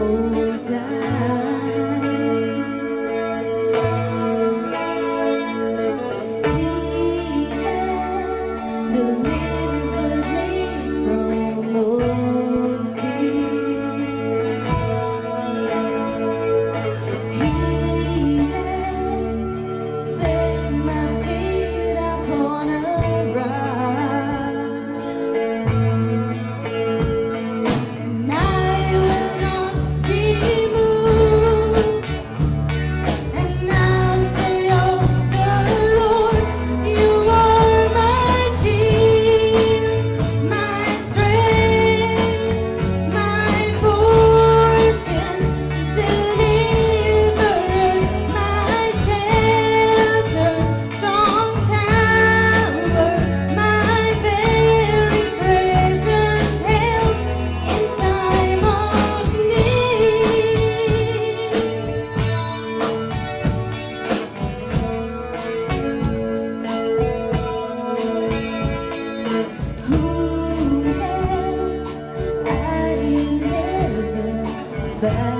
old times. He has delivered me from old fear. He has set my feet upon a rock, and I will not be moved. And I'll say of the Lord, you are my shield, my strength, my portion, deliverer, my shelter, strong tower, my very present help in time of need. Whom have I in heaven but